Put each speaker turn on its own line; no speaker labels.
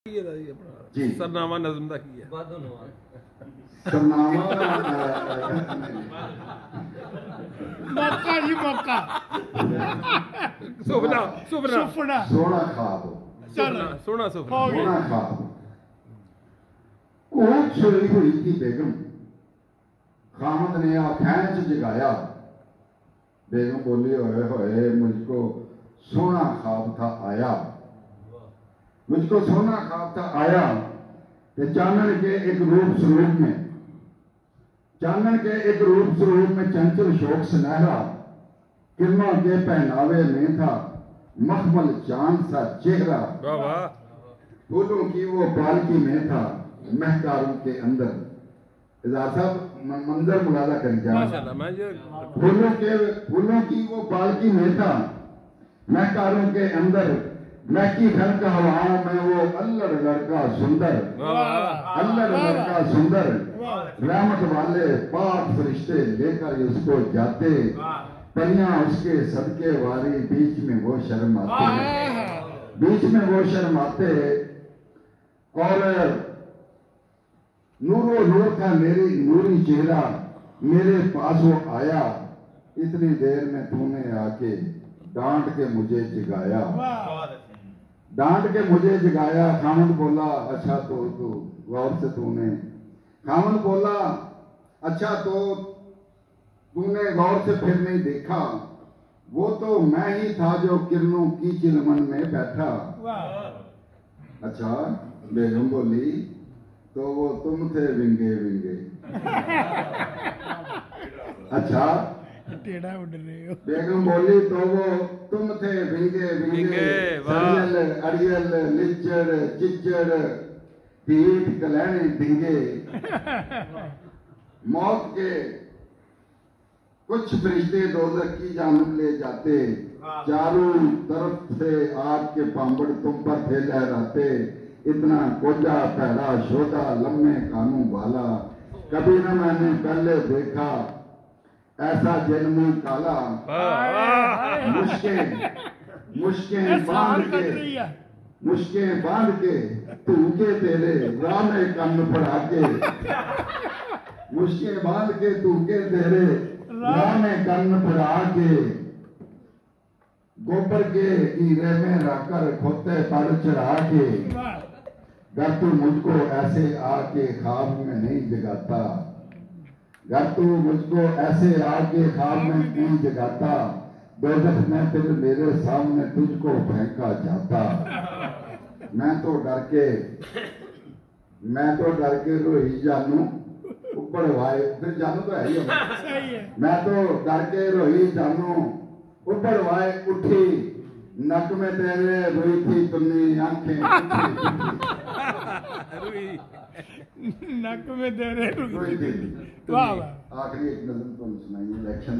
जी
सरनामा नज़म दा की है
सरनामा
मौका जी मौका
सुपना सुपना
सुपना
सोना ख्वाब
चलो
सोना सुपना
हो गया।
सोना ख्वाब कोट सोई हुई थी बेगम खामद ने आँखें च जगाया। बेगम बोली होए होए मुझको सोना ख्वाब था आया, मुझको सोना ख्वाब था आया। ते चानन के एक रूप स्वरूप में, चानन के एक रूप स्वरूप में चंचल शोक सुनहरा, किरणों के पहनावे में था मखमल चांद सा चेहरा।
वाह वाह
फूलों की वो पालकी में था महकारों के अंदर। इजाज़ साहब मंजर मुलादा कर जाए।
माशाल्लाह। मैं ये
फूलों की वो पालकी में था महकारों के अंदर, महकी खनक हवाओं में वो अल्लड़ लड़का सुंदर, अल्लड़ लड़का सुंदर। रहमत वाले पाक फरिश्ते लेकर उसको जाते, परियां उसके सदके वारी बीच में वो शर्माते, बीच में वो शर्माते। और नूरो नूर था मेरी नूरी चेहरा, मेरे पास वो आया। इतनी देर में तूने आके डांट के मुझे जगाया, डांट के मुझे जगाया। खामद बोला अच्छा तो तू गौर से तूने, खामद बोला अच्छा तो तूने गौर से फिर नहीं देखा, वो तो मैं ही था जो किरणों की चिलमन में बैठा। अच्छा बेगम बोली तो वो तुम थे विंगे विंगे। अच्छा
टेढ़ा उड़ रहे हो।
बेगम बोली तो वो तुम थे विंगे विंगे, सरियल अड़ियल लिचड़ चिचड़ पीठ कलैने डिंगे। मौत के कुछ फरिश्ते दोज़ख की जानब ले जाते, चारों तरफ से आग के पांबड़ तुम पर थे लहराते। इतना कोजा पहरा शोधा लम्बे कानों वाला, कभी न मैंने पहले देखा ऐसा जन्म काला। मुश्कें बांध के, मुश्कें बांध के तूके तेरे राह में कन्न पड़ा के, मुश्कें बांध के तूके तेरे राह में कन्न पड़ा के। गोबर के हीरे में रखकर खोते पर चढ़ा के, घर तू मुझको ऐसे आके ख्वाब में नहीं जगाता, घर तू मुझको ऐसे आके ख्वाब में नहीं जगाता। दोज़ख में फिर मेरे सामने तुझको फेंका जाता। मैं तो डर के रोई जानू ऊपर वाए, फिर जानू तो है ही। मैं तो डर के रोई जानू ऊपर वाए उठी, नक में तेरे रोई थी तुमने आंखें
नक में दे रहे
रोई थी।
वाह वाह।
आखिरी एक नज़म तो सुनाइए इलेक्शन